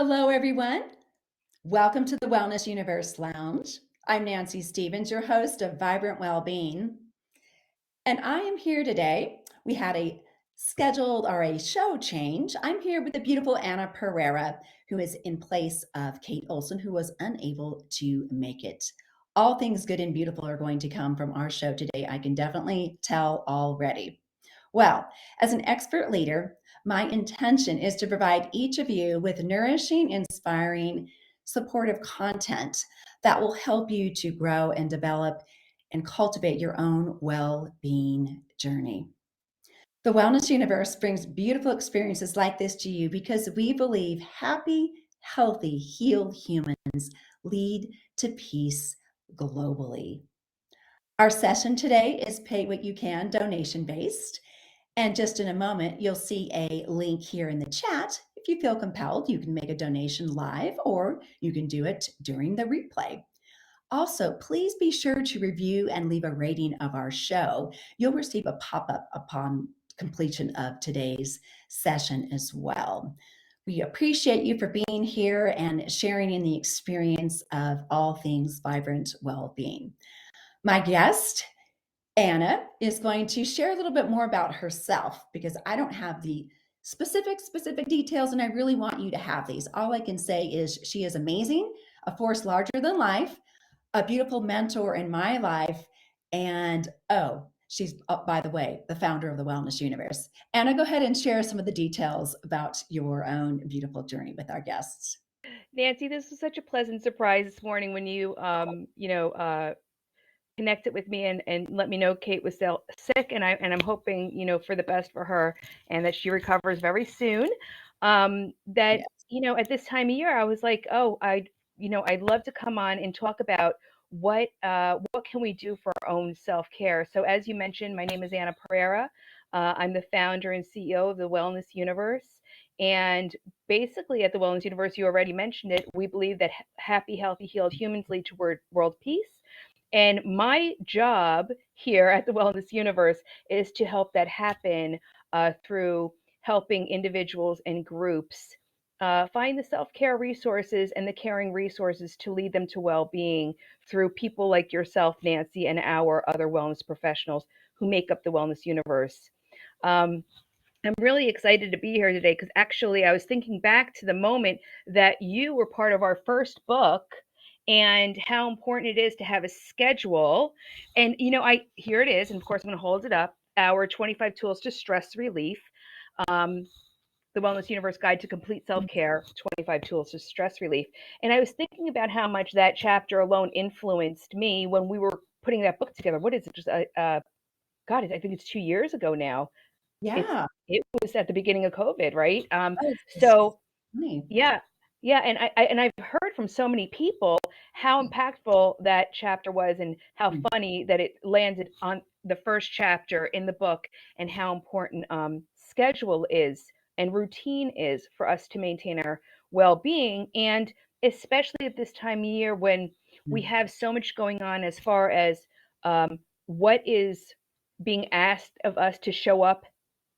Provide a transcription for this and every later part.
Hello, everyone. Welcome to the Wellness Universe Lounge. I'm Nancy Stevens, your host of Vibrant Wellbeing. And I am here today. We had a scheduled or a show change. I'm here with the beautiful Anna Pereira, who is in place of Kate Olson, who was unable to make it. All things good and beautiful are going to come from our show today. I can definitely tell already. Well, as an expert leader, my intention is to provide each of you with nourishing, inspiring, supportive content that will help you to grow and develop and cultivate your own well being journey. The Wellness Universe brings beautiful experiences like this to you because we believe happy, healthy, healed humans lead to peace globally. Our session today is Pay What You Can donation based. And just in a moment, you'll see a link here in the chat. If you feel compelled, you can make a donation live or you can do it during the replay. Also, please be sure to review and leave a rating of our show. You'll receive a pop up upon completion of today's session as well. We appreciate you for being here and sharing in the experience of all things vibrant well being. My guest Anna is going to share a little bit more about herself because I don't have the specific details and I really want you to have these. All I can say is she is amazing, a force larger than life, a beautiful mentor in my life, and she's, by the way, the founder of the Wellness Universe. Anna, go ahead and share some of the details about your own beautiful journey with our guests. Nancy, this was such a pleasant surprise this morning when you connected with me and let me know Kate was still sick, and I'm hoping for the best for her and that she recovers very soon. That Yeah. at this time of year, I was like, oh, I'd love to come on and talk about what can we do for our own self care. So as you mentioned, my name is Anna Pereira. I'm the founder and CEO of the Wellness Universe. And basically, at the Wellness Universe, you already mentioned it, we believe that happy, healthy, healed humans lead to world peace. And my job here at the Wellness Universe is to help that happen through helping individuals and groups find the self care resources and the caring resources to lead them to well being through people like yourself, Nancy, and our other wellness professionals who make up the Wellness Universe. Um, I'm really excited to be here today because actually I was thinking back to the moment that you were part of our first book and how important it is to have a schedule. And I here it is, and of course I'm going to hold it up. Our 25 tools to stress relief. Um, the Wellness Universe Guide to Complete Self Care, 25 Tools to Stress Relief. And I was thinking about how much that chapter alone influenced me when we were putting that book together. What is it? Just, God, I think it's 2 years ago now. It's Yeah. it was at the beginning of COVID, right? Oh, it's So funny. yeah, yeah, and I've heard from so many people how impactful that chapter was, and how funny that it landed on the first chapter in the book, and how important schedule is and routine is for us to maintain our well-being, and especially at this time of year when we have so much going on as far as what is being asked of us to show up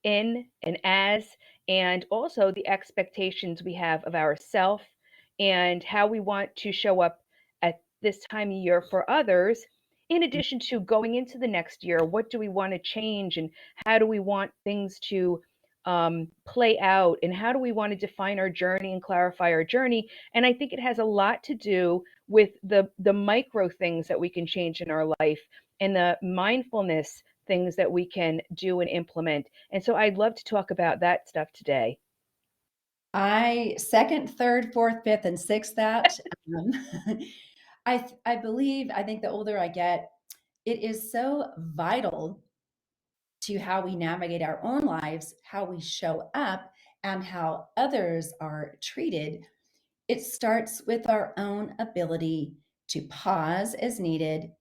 in and as, and also the expectations we have of ourself and how we want to show up at this time of year for others. In addition to going into the next year, what do we want to change, and how do we want things to play out, and how do we want to define our journey and clarify our journey? And I think it has a lot to do with the micro things that we can change in our life, and the mindfulness things that we can do and implement. And so I'd love to talk about that stuff today. I second, third, fourth, fifth, and sixth that. Um, I believe, I think the older I get, it is so vital to how we navigate our own lives, how we show up, and how others are treated. It starts with our own ability to pause as needed,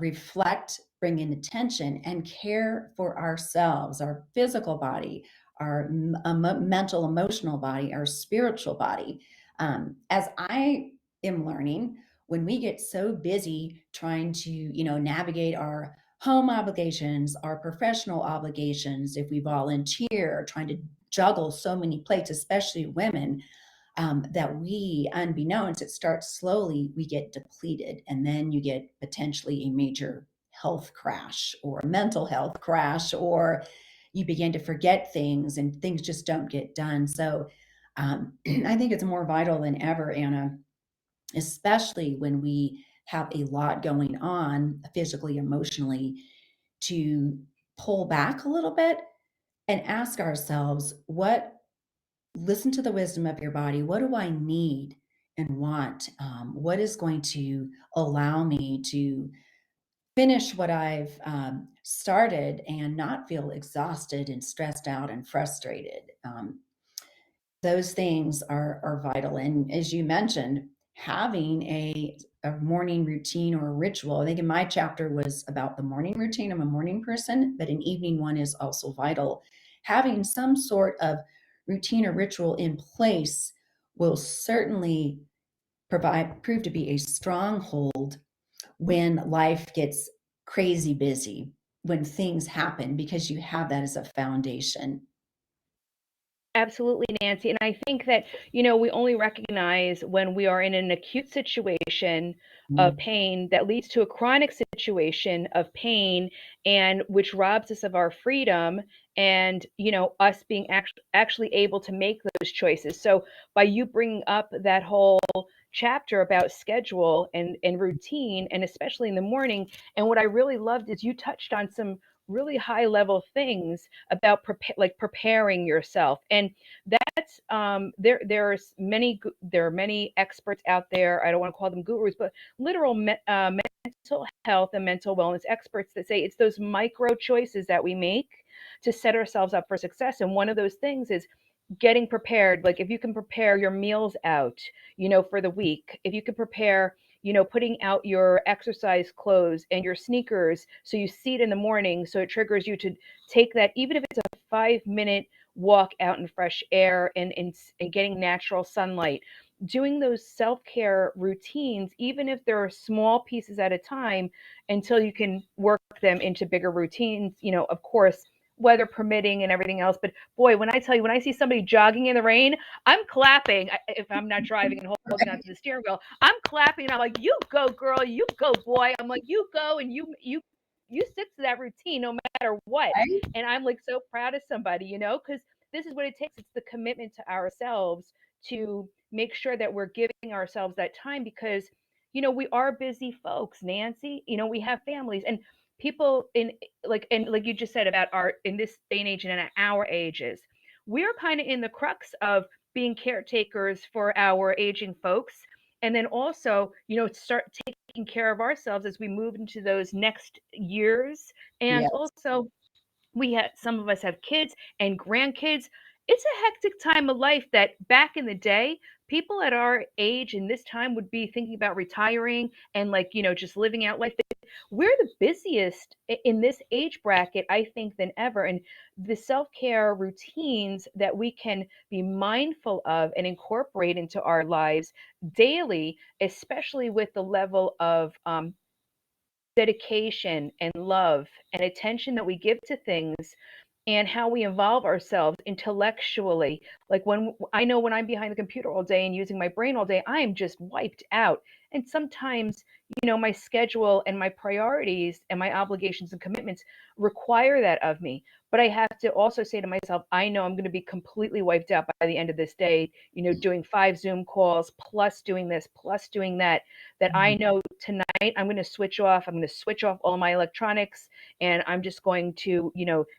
reflect, bring in attention, and care for ourselves, our physical body, our mental, emotional body, our spiritual body. As I am learning, when we get so busy trying to, navigate our home obligations, our professional obligations, if we volunteer, trying to juggle so many plates, especially women, that we, unbeknownst, it starts slowly, we get depleted. And then you get potentially a major health crash or a mental health crash, or you begin to forget things and things just don't get done. So I think it's more vital than ever, Anna, especially when we have a lot going on physically, emotionally, to pull back a little bit and ask ourselves, listen to the wisdom of your body. What do I need and want? What is going to allow me to finish what I've started and not feel exhausted and stressed out and frustrated? Those things are vital. And as you mentioned, having a morning routine or a ritual. I think in my chapter was about the morning routine. I'm a morning person, but an evening one is also vital. Having some sort of routine or ritual in place will certainly prove to be a stronghold when life gets crazy busy, when things happen, because you have that as a foundation. Absolutely, Nancy. And I think that, we only recognize when we are in an acute situation of Mm. pain that leads to a chronic situation of pain, and which robs us of our freedom and, us being actually able to make those choices. So by you bringing up that whole chapter about schedule and routine, and especially in the morning, and what I really loved is you touched on some really high level things about preparing yourself. And that's there are many experts out there. I don't want to call them gurus, but literal mental health and mental wellness experts that say it's those micro choices that we make to set ourselves up for success. And one of those things is getting prepared. Like if you can prepare your meals out, for the week, if you can prepare, putting out your exercise clothes and your sneakers so you see it in the morning, so it triggers you to take that, even if it's a 5 minute walk out in fresh air and getting natural sunlight. Doing those self care routines, even if they're small pieces at a time, until you can work them into bigger routines, of course, weather permitting and everything else. But boy, when I tell you, when I see somebody jogging in the rain, I'm clapping. If I'm not driving and holding onto the steering wheel, I'm clapping. And I'm like, "You go, girl! You go, boy!" I'm like, "You go, and you stick to that routine no matter what." Right? And I'm like so proud of somebody, because this is what it takes. It's the commitment to ourselves to make sure that we're giving ourselves that time, because we are busy folks, Nancy. We have families and people in, like you just said about our, in this day and age and in our ages, we're kind of in the crux of being caretakers for our aging folks, and then also start taking care of ourselves as we move into those next years. And Yes. also, some of us have kids and grandkids. It's a hectic time of life that back in the day, people at our age in this time would be thinking about retiring and, like, just living out life. We're the busiest in this age bracket, I think, than ever. And the self-care routines that we can be mindful of and incorporate into our lives daily, especially with the level of dedication and love and attention that we give to things, and how we involve ourselves intellectually. Like when I'm behind the computer all day and using my brain all day, I am just wiped out. And sometimes, my schedule and my priorities and my obligations and commitments require that of me. But I have to also say to myself, I know I'm going to be completely wiped out by the end of this day, doing 5 Zoom calls, plus doing this, plus doing that, that I know tonight I'm going to switch off. I'm going to switch off all my electronics, and I'm just going to,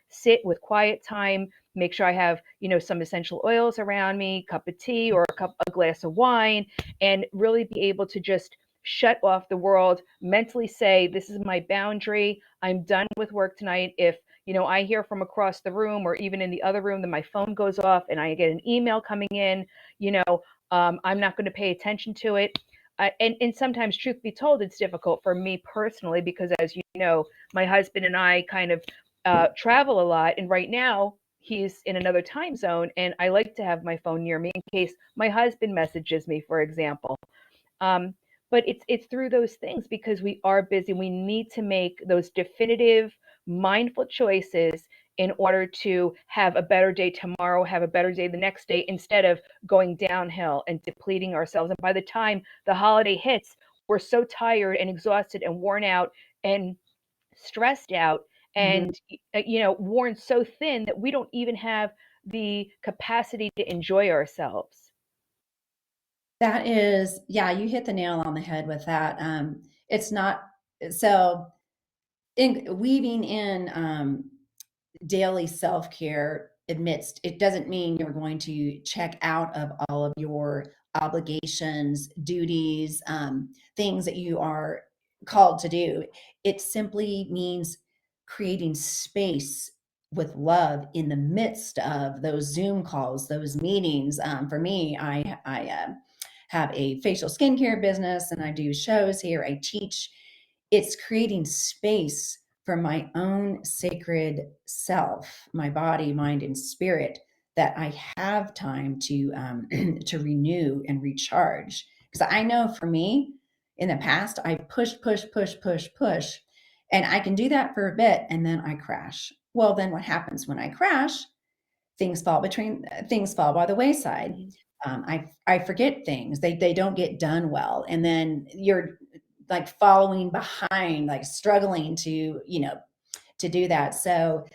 sit with quiet time, make sure I have, some essential oils around me, cup of tea or a glass of wine, and really be able to just shut off the world, mentally say, this is my boundary. I'm done with work tonight. If, I hear from across the room or even in the other room that my phone goes off and I get an email coming in, I'm not going to pay attention to it. And sometimes, truth be told, it's difficult for me personally because, as you know, my husband and I kind of travel a lot. And right now, he's in another time zone. And I like to have my phone near me in case my husband messages me, for example. Um, but it's through those things, because we are busy. We need to make those definitive, mindful choices in order to have a better day tomorrow, have a better day the next day, instead of going downhill and depleting ourselves. And by the time the holiday hits, we're so tired and exhausted and worn out and stressed out Mhm. and worn so thin that we don't even have the capacity to enjoy ourselves. That is, yeah, you hit the nail on the head with that. It's not so in weaving in daily self care admits it doesn't mean you're going to check out of all of your obligations, duties, things that you are called to do. It simply means creating space with love in the midst of those Zoom calls, those meetings. For me, I have a facial skincare business and I do shows here. I teach. It's creating space for my own sacred self, my body, mind, and spirit, that I have time to to renew and recharge. Because I know for me, in the past, I push, and I can do that for a bit, and then I crash. Well, then what happens when I crash? Things fall by the wayside. Mhm. I forget things. They don't get done well, and then you're like following behind, like struggling to to do that. So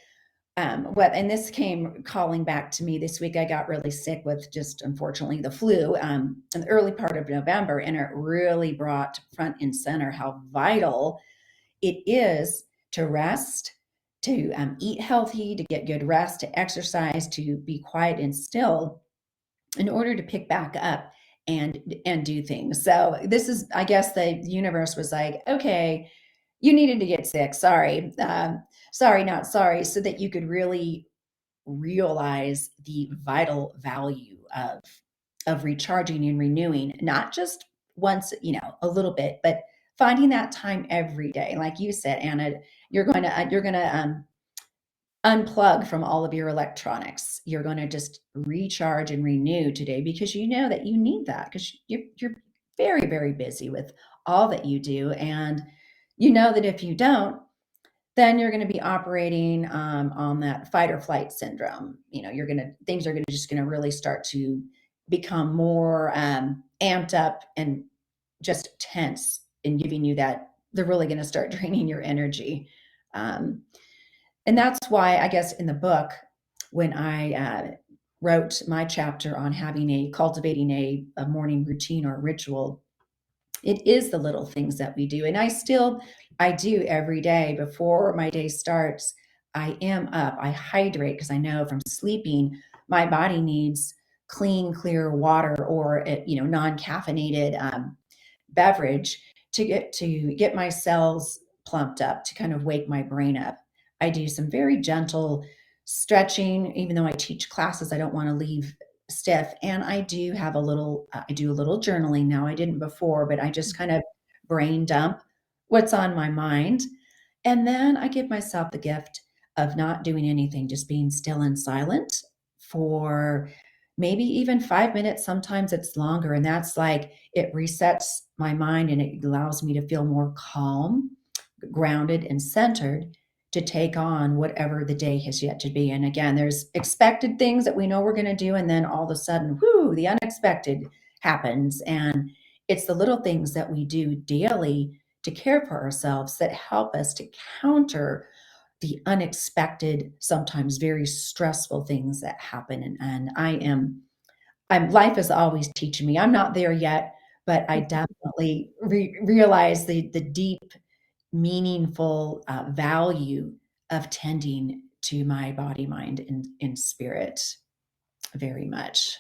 what and this came calling back to me this week. I got really sick with just unfortunately the flu in the early part of November, and it really brought front and center how vital it is to rest, to eat healthy, to get good rest, to exercise, to be quiet and still in order to pick back up and do things. So this is, I guess, the universe was like, okay, you needed to get sick. Sorry, sorry, not sorry, so that you could really realize the vital value of recharging and renewing, not just once, a little bit, but finding that time every day. Like you said, Anna, you're gonna unplug from all of your electronics. You're going to just recharge and renew today because you know that you need that because you're very, very busy with all that you do. And you know that if you don't, then you're going to be operating on that fight or flight syndrome. Things are going to just going to really start to become more amped up and just tense and giving you that they're really going to start draining your energy. Um, and that's why I guess in the book, when I wrote my chapter on having cultivating a morning routine or ritual, it is the little things that we do. And I do every day before my day starts. I am up, I hydrate because I know from sleeping, my body needs clean, clear water or, non caffeinated beverage to get my cells plumped up, to kind of wake my brain up. I do some very gentle stretching. Even though I teach classes, I don't want to leave stiff. And I do a little journaling now. I didn't before, but I just kind of brain dump what's on my mind. And then I give myself the gift of not doing anything, just being still and silent for maybe even 5 minutes. Sometimes it's longer. And that's like it resets my mind and it allows me to feel more calm, grounded, and centered to take on whatever the day has yet to be. And again, there's expected things that we know we're going to do. And then all of a sudden, whoo, the unexpected happens. And it's the little things that we do daily to care for ourselves that help us to counter the unexpected, sometimes very stressful things that happen. And life is always teaching me. I'm not there yet, but I definitely realize the deep, meaningful value of tending to my body, mind, and spirit very much.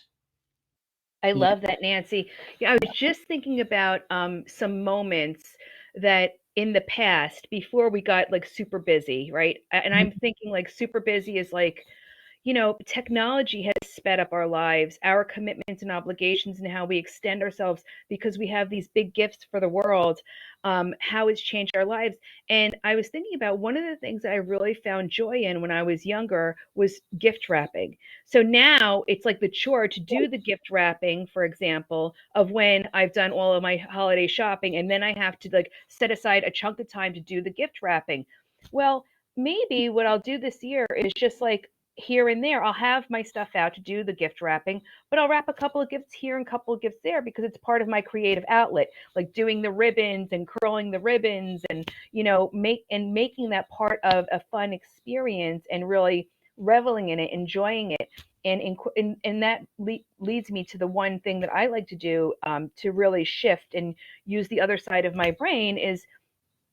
I Yeah. love that, Nancy. Yeah, I was just thinking about some moments that in the past, before we got like super busy, right? And I'm thinking like super busy is like, technology has sped up our lives, our commitments and obligations, and how we extend ourselves because we have these big gifts for the world, how it's changed our lives. And I was thinking about one of the things that I really found joy in when I was younger was gift wrapping. So now it's like the chore to do the gift wrapping, for example, of when I've done all of my holiday shopping, and then I have to like set aside a chunk of time to do the gift wrapping. Well, maybe what I'll do this year is just like here and there, I'll have my stuff out to do the gift wrapping, but I'll wrap a couple of gifts here and a couple of gifts there because it's part of my creative outlet, like doing the ribbons and curling the ribbons and, making that part of a fun experience and really reveling in it, enjoying it. And that leads me to the one thing that I like to do, to really shift and use the other side of my brain is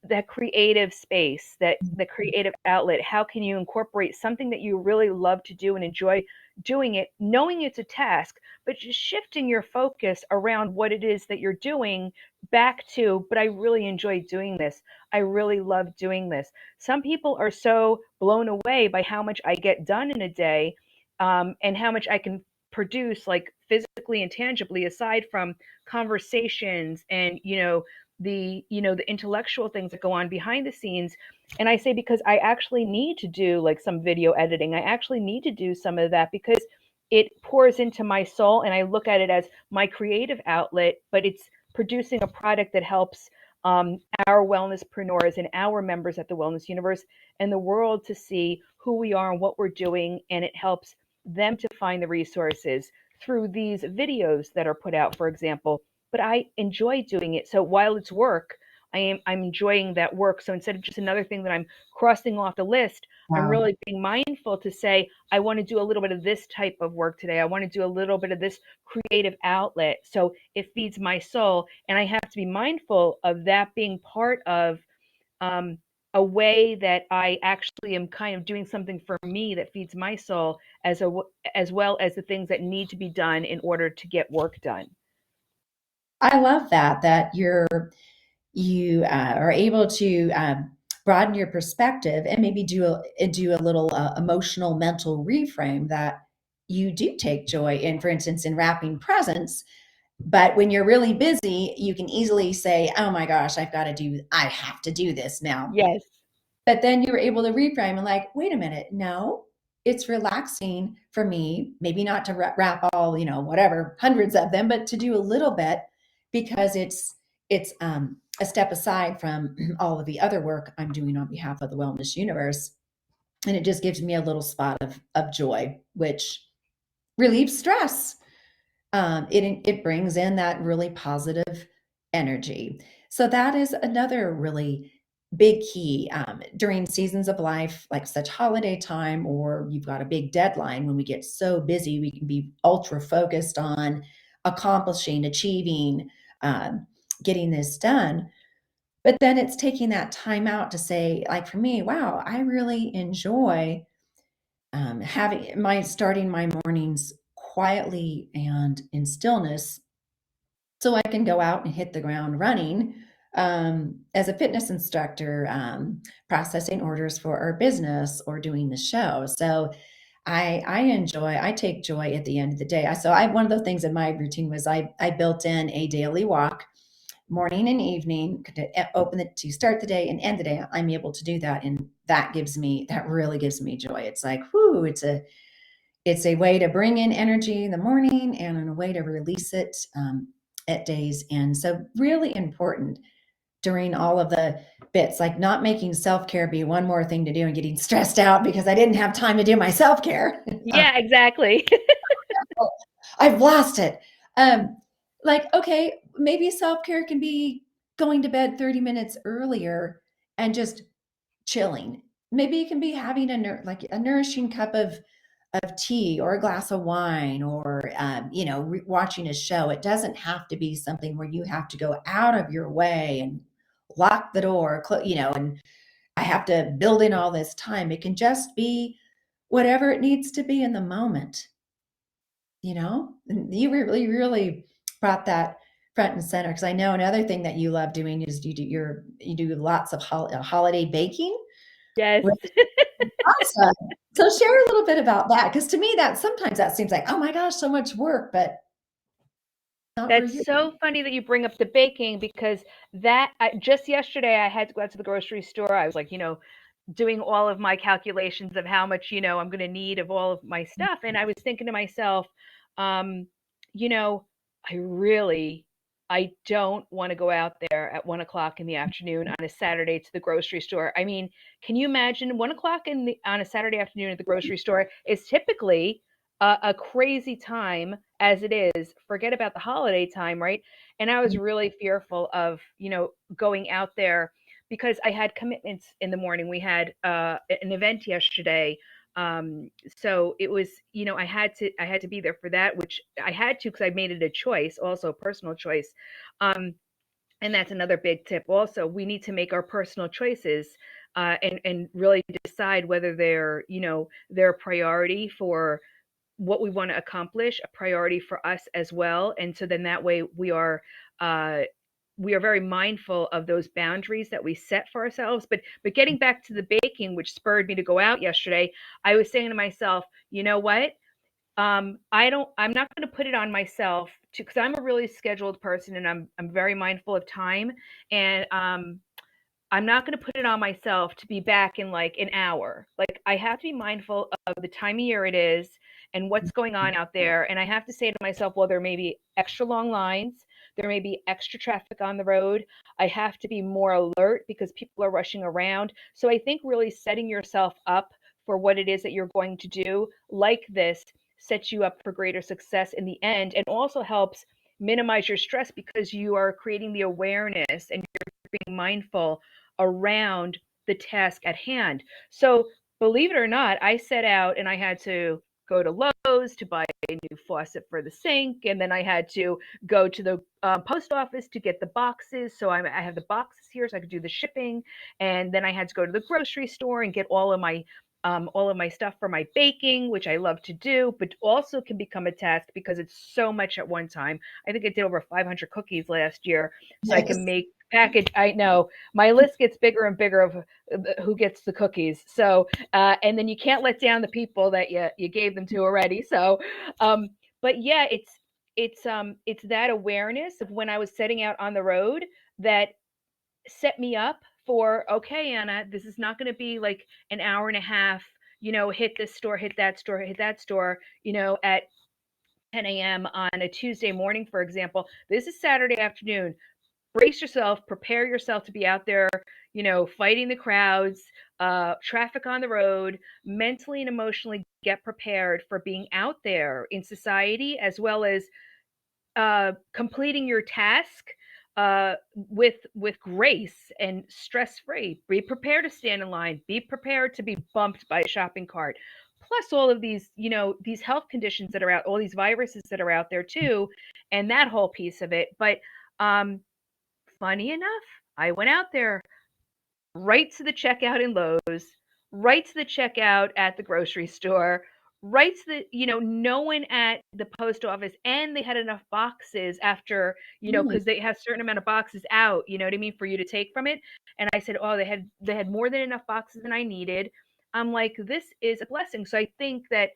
that creative space, that the creative outlet. How can you incorporate something that you really love to do and enjoy doing it, knowing it's a task, but just shifting your focus around what it is that you're doing back to, but I really enjoy doing this. I really love doing this. Some people are so blown away by how much I get done in a day, and how much I can produce, like physically and tangibly, aside from conversations and, the intellectual things that go on behind the scenes. And I say, because I actually need to do like some video editing, I actually need to do some of that because it pours into my soul, and I look at it as my creative outlet, but it's producing a product that helps, our wellnesspreneurs and our members at the Wellness Universe and the world to see who we are and what we're doing, and it helps them to find the resources through these videos that are put out, for example. But I enjoy doing it. So while it's work, I'm enjoying that work. So instead of just another thing that I'm crossing off the list, I'm Wow. really being mindful to say, I want to do a little bit of this type of work today. I want to do a little bit of this creative outlet. So it feeds my soul. And I have to be mindful of that being part of, um, a way that I actually am kind of doing something for me that feeds my soul, as well as the things that need to be done in order to get work done. I love that you are able to broaden your perspective and maybe do a little emotional mental reframe that you do take joy in, for instance, in wrapping presents. But when you're really busy, you can easily say, "Oh my gosh, I have to do this now." Yes. But then you're able to reframe and like, wait a minute, no, it's relaxing for me, maybe not to wrap all, whatever, hundreds of them, but to do a little bit because it's a step aside from all of the other work I'm doing on behalf of the Wellness Universe. And it just gives me a little spot of joy, which relieves stress. It brings in that really positive energy. So that is another really big key during seasons of life, like such holiday time, or you've got a big deadline. When we get so busy, we can be ultra focused on accomplishing, achieving, um, getting this done. But then it's taking that time out to say, like for me, wow, I really enjoy having my starting my mornings quietly and in stillness so I can go out and hit the ground running as a fitness instructor, processing orders for our business or doing the show. So I take joy at the end of the day. One of the things in my routine was I built in a daily walk morning and evening to start the day and end the day. I'm able to do that. And that really gives me joy. It's like, whoo, it's a way to bring in energy in the morning and a way to release it at days. And so, really important during all of the bits, like not making self care be one more thing to do and getting stressed out because I didn't have time to do my self care. Yeah, exactly. I've lost it. Um, like, okay, maybe self care can be going to bed 30 minutes earlier and just chilling. Maybe it can be having like a nourishing cup of tea or a glass of wine or watching a show. It doesn't have to be something where you have to go out of your way and lock the door, and I have to build in all this time. It can just be whatever it needs to be in the moment. And you really really brought that front and center, because I know another thing that you love doing is you do lots of holiday baking. Yes. Awesome. So share a little bit about that, because to me that sometimes that seems like, oh my gosh, so much work, but not for That's you. so funny that you bring up the baking because just yesterday I had to go out to the grocery store. I was like, doing all of my calculations of how much, I'm going to need of all of my stuff. And I was thinking to myself, um, you know, I really, I don't want to go out there at 1 o'clock in the afternoon on a Saturday to the grocery store. I mean, can you imagine 1 o'clock on a Saturday afternoon at the grocery store is typically a crazy time as it is. Forget about the holiday time, right? And I was really fearful of, going out there because I had commitments in the morning. We had an event yesterday, so it was, I had to be there for that, which I had to because I made it a choice, also a personal choice. um, and that's another big tip also. We need to make our personal choices, and really decide whether they're a priority for what we want to accomplish, a priority for us as well. And so then that way uh, we are very mindful of those boundaries that we set for ourselves. But getting back to the baking, which spurred me to go out yesterday, I was saying to myself, you know what? I'm not going to put it on myself to, because I'm a really scheduled person and I'm very mindful of time. And I'm not going to put it on myself to be back in like an hour. Like, I have to be mindful of the time of year it is and what's going on out there. And I have to say to myself, well, there may be extra long lines. There may be extra traffic on the road. I have to be more alert because people are rushing around. So I think really setting yourself up for what it is that you're going to do like this sets you up for greater success in the end, and also helps minimize your stress because you are creating the awareness and you're being mindful around the task at hand. So, believe it or not, I set out and I had to go to Lowe's to buy a new faucet for the sink, and then I had to go to the post office to get the boxes. So I have the boxes here, so I could do the shipping, and then I had to go to the grocery store and get all of my stuff for my baking, which I love to do, but also can become a task because it's so much at one time. I think I did over 500 cookies last year, so I can Yes. make package. I know my list gets bigger and bigger of who gets the cookies. So, and then you can't let down the people that you gave them to already. So, um, but yeah, it's that awareness of when I was setting out on the road that set me up for, okay, Anna, this is not going to be like an hour and a half, hit this store, hit that store, hit that store, at 10 a.m. on a Tuesday morning, for example. This is Saturday afternoon. Brace yourself, prepare yourself to be out there, fighting the crowds, traffic on the road, mentally and emotionally get prepared for being out there in society, as well as completing your task with grace and stress free. Be prepared to stand in line. Be prepared to be bumped by a shopping cart. Plus, all of these, these health conditions that are out, all these viruses that are out there too, and that whole piece of it. But um, funny enough, I went out there right to the checkout in Lowe's, right to the checkout at the grocery store, right to the, no one at the post office, and they had enough boxes after, Mm. because they have a certain amount of boxes out, you know what I mean, for you to take from it. And I said, oh, they had more than enough boxes than I needed. I'm like, this is a blessing. So I think that,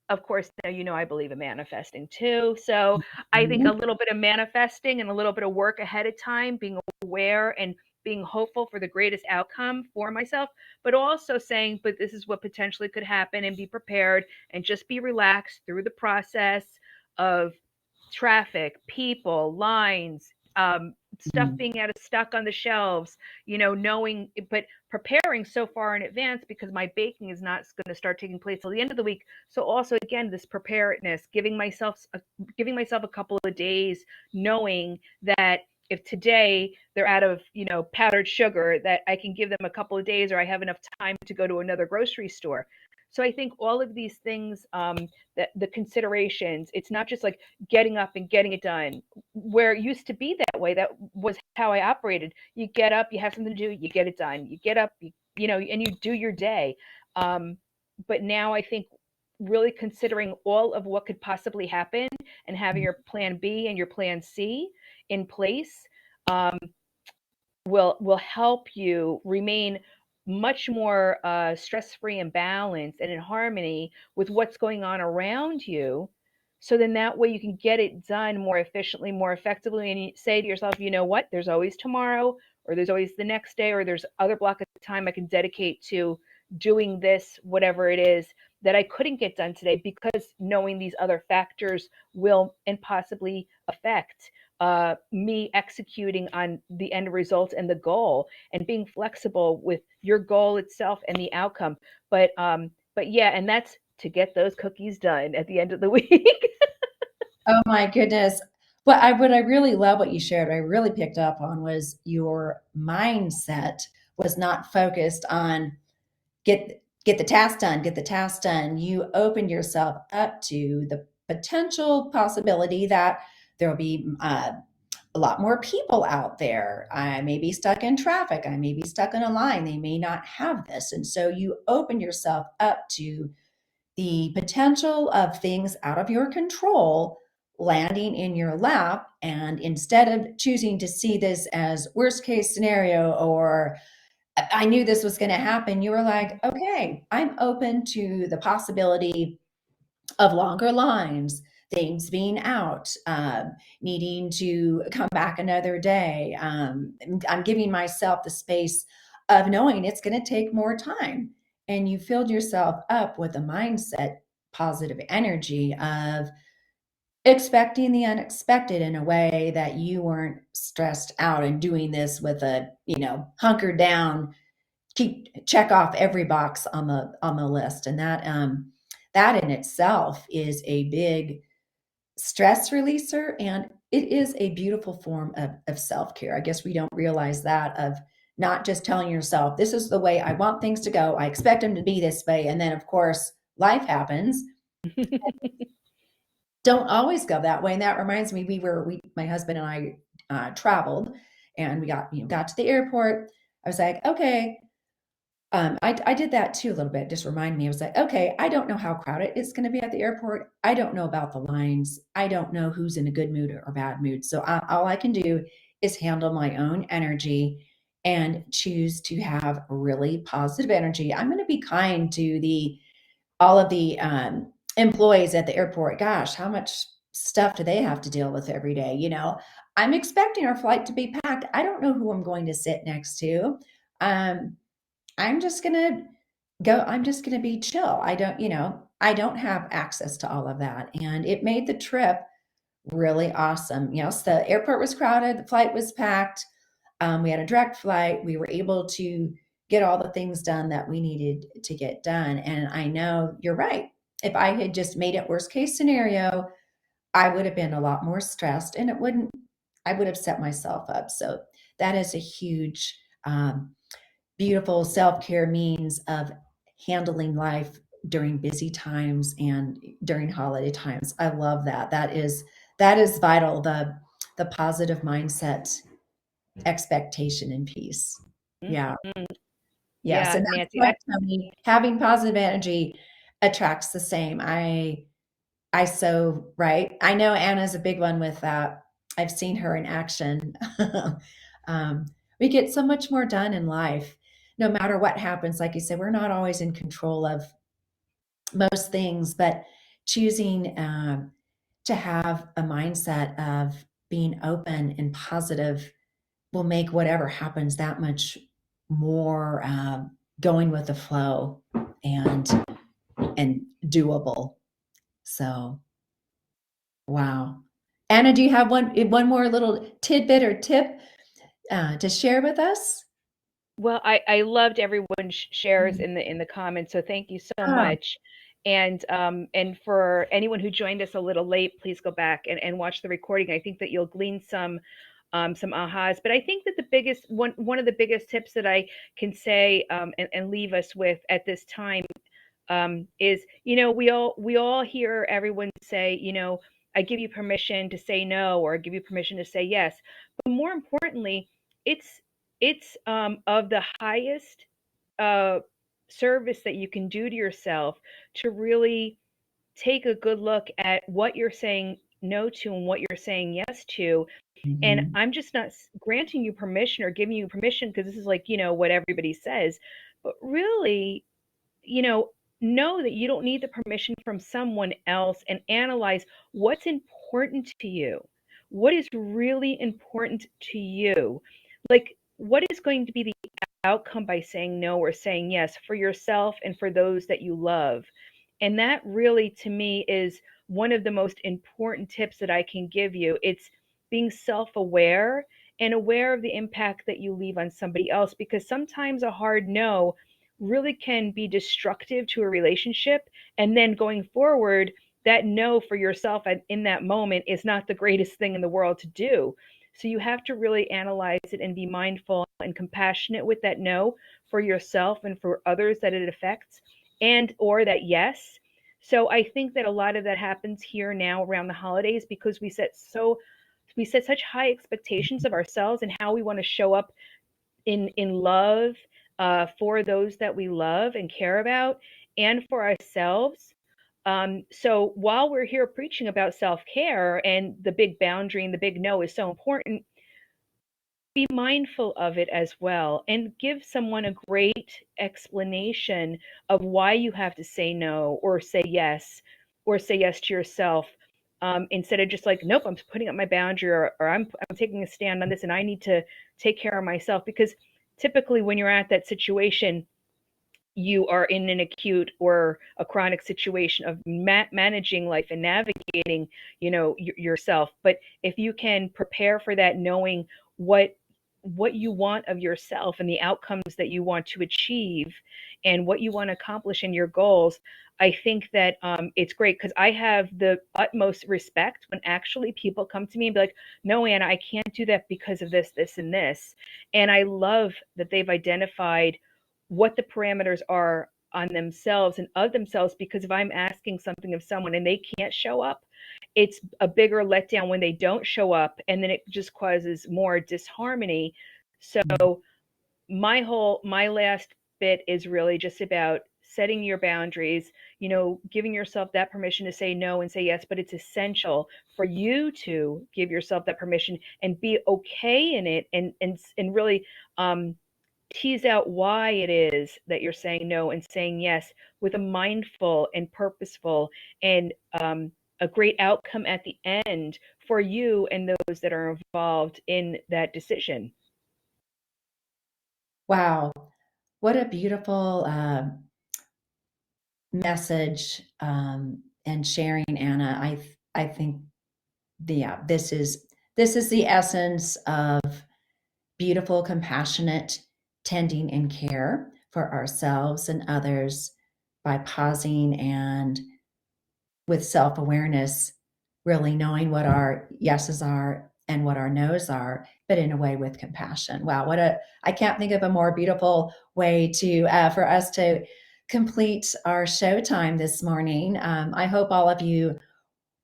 of course, now I believe in manifesting too. So I think a Mhm. little bit of manifesting and a little bit of work ahead of time, being aware and being hopeful for the greatest outcome for myself, but also saying, but this is what potentially could happen, and be prepared and just be relaxed through the process of traffic, people, lines, stuff Mhm. being out of stock on the shelves, knowing, but preparing so far in advance because my baking is not going to start taking place till the end of the week. So also, again, this preparedness, giving myself a couple of days, knowing that if today they're out of powdered sugar, that I can give them a couple of days, or I have enough time to go to another grocery store. So I think all of these things, that the considerations, it's not just like getting up and getting it done. Where it used to be that way, that was how I operated. You get up, you have something to do, you get it done. You get up, and you do your day. Um, but now I think really considering all of what could possibly happen and having your plan B and your plan C in place, um, will help you remain much more stress free and balanced and in harmony with what's going on around you. So then that way you can get it done more efficiently, more effectively, and you say to yourself, you know what, there's always tomorrow, or there's always the next day, or there's other block of time I can dedicate to doing this, whatever it is, that I couldn't get done today because knowing these other factors will and possibly affect me executing on the end result and the goal, and being flexible with your goal itself and the outcome. But yeah, and that's to get those cookies done at the end of the week. Oh my goodness. What I really love what you shared, what I really picked up on was your mindset was not focused on get the task done, get the task done. You opened yourself up to the potential possibility that there will be a lot more people out there. I may be stuck in traffic. I may be stuck in a line. They may not have this. And so you open yourself up to the potential of things out of your control landing in your lap. And instead of choosing to see this as worst case scenario or I knew this was going to happen, you were like, okay, I'm open to the possibility of longer lines, things being out, needing to come back another day. I'm giving myself the space of knowing it's going to take more time. And you filled yourself up with a mindset, positive energy of expecting the unexpected in a way that you weren't stressed out and doing this with a, hunkered down, keep check off every box on the list. And that in itself is a big stress releaser, and it is a beautiful form of self-care. I guess we don't realize that, of not just telling yourself this is the way I want things to go, I expect them to be this way, and then of course life happens, don't always go that way. And that reminds me, my husband and I traveled, and we got to the airport. I was like, okay. I did that too a little bit. Just remind me. I was like, okay, I don't know how crowded it's going to be at the airport. I don't know about the lines. I don't know who's in a good mood or bad mood. So all I can do is handle my own energy and choose to have really positive energy. I'm going to be kind to the all of the employees at the airport. Gosh, how much stuff do they have to deal with every day? I'm expecting our flight to be packed. I don't know who I'm going to sit next to. Um, I'm just gonna I'm just gonna be chill. I don't have access to all of that. And it made the trip really awesome. So the airport was crowded, the flight was packed. We had a direct flight. We were able to get all the things done that we needed to get done. And I know you're right. If I had just made it worst case scenario, I would have been a lot more stressed, and I would have set myself up. So that is a huge, beautiful self-care means of handling life during busy times and during holiday times. I love that. That is vital. The positive mindset, expectation, and peace. Yeah. Mhm. Yes. Yeah, And that's Nancy. what, Tony, having positive energy attracts the same. I so right. I know Anna's a big one with that. I've seen her in action. um, we get so much more done in life, no matter what happens. Like you said, we're not always in control of most things, but choosing to have a mindset of being open and positive will make whatever happens that much more going with the flow and doable. So wow. Anna, do you have one more little tidbit or tip to share with us? Well, I loved everyone shares Mm. in the comments, so thank you so Ah, much. And for anyone who joined us a little late, please go back and watch the recording. I think that you'll glean some ahas. But I think that the biggest one of the biggest tips that I can say and leave us with at this time is, we all hear everyone say, I give you permission to say no, or I give you permission to say yes. But more importantly, it's of the highest uh, service that you can do to yourself, to really take a good look at what you're saying no to and what you're saying yes to. And mhm. I'm just not granting you permission or giving you permission because this is like, what everybody says. But really, you know that you don't need the permission from someone else, and analyze what's important to you. What is really important to you? Like, what is going to be the outcome by saying no or saying yes for yourself and for those that you love. And that really, to me, is one of the most important tips that I can give you. It's being self aware and aware of the impact that you leave on somebody else, because sometimes a hard no really can be destructive to a relationship. And then going forward, that no for yourself in that moment is not the greatest thing in the world to do. So you have to really analyze it and be mindful and compassionate with that no for yourself and for others that it affects, and or that yes. So I think that a lot of that happens here now around the holidays because we set such high expectations of ourselves and how we want to show up in love, for those that we love and care about, and for ourselves. So while we're here preaching about self care and the big boundary and the big no is so important, be mindful of it as well and give someone a great explanation of why you have to say no or say yes to yourself, instead of just like, nope, I'm putting up my boundary, or I'm taking a stand on this and I need to take care of myself. Because typically when you're at that situation, you are in an acute or a chronic situation of managing life and navigating, yourself. But if you can prepare for that, knowing what what you want of yourself and the outcomes that you want to achieve and what you want to accomplish in your goals, I think that it's great, because I have the utmost respect when actually people come to me and be like, no, Anna, I can't do that because of this, this, and this. And I love that they've identified what the parameters are on themselves and of themselves, because if I'm asking something of someone and they can't show up, it's a bigger letdown when they don't show up, and then it just causes more disharmony. So my last bit is really just about setting your boundaries, giving yourself that permission to say no and say yes. But it's essential for you to give yourself that permission and be okay in it, and really tease out why it is that you're saying no and saying yes with a mindful and purposeful and a great outcome at the end for you and those that are involved in that decision. Wow, what a beautiful message and sharing, Anna. I think yeah, this is the essence of beautiful, compassionate tending and care for ourselves and others by pausing and with self awareness, really knowing what our yeses are and what our nos are, but in a way with compassion. Wow, I can't think of a more beautiful way to, for us to complete our show time this morning. I hope all of you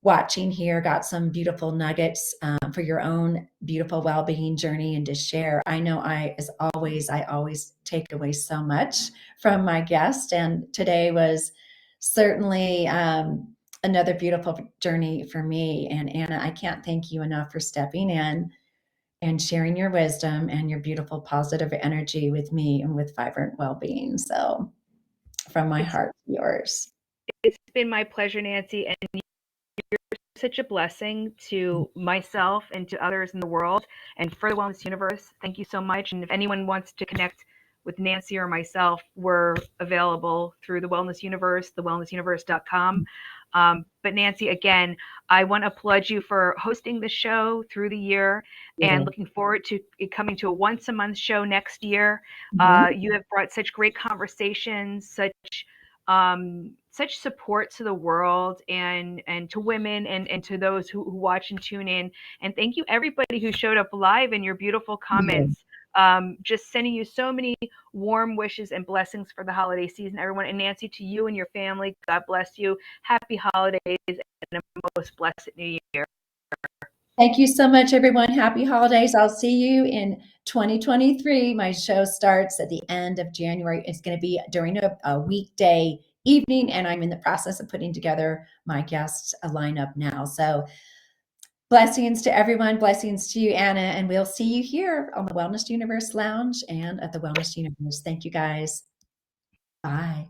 watching here got some beautiful nuggets for your own beautiful well-being journey and to share. I know I always take away so much from my guest, and today was certainly another beautiful journey for me. And Anna, I can't thank you enough for stepping in and sharing your wisdom and your beautiful positive energy with me and with Vibrant Wellbeing. So from my It's heart to yours. it's been my pleasure, Nancy, and such a blessing to myself and to others in the world and for the wellness universe. Thank you so much. And if anyone wants to connect with Nancy or myself, we're available through the Wellness Universe, thewellnessuniverse.com. But Nancy, again, I want to applaud you for hosting the show through the year and looking forward to it coming to a once a month show next year. Mhm. You have brought such great conversations, such support to the world and to women and to those who watch and tune in. And thank you everybody who showed up live and your beautiful comments. Just sending you so many warm wishes and blessings for the holiday season, everyone. And Nancy, to you and your family, God bless you. Happy holidays and a most blessed new year. Thank you so much, everyone. Happy holidays. I'll see you in 2023. My show starts at the end of January. It's going to be during a weekday evening, and I'm in the process of putting together my guest lineup now. So, blessings to everyone. Blessings to you, Anna. And we'll see you here on the Wellness Universe Lounge and at the Wellness Universe. Thank you, guys. Bye.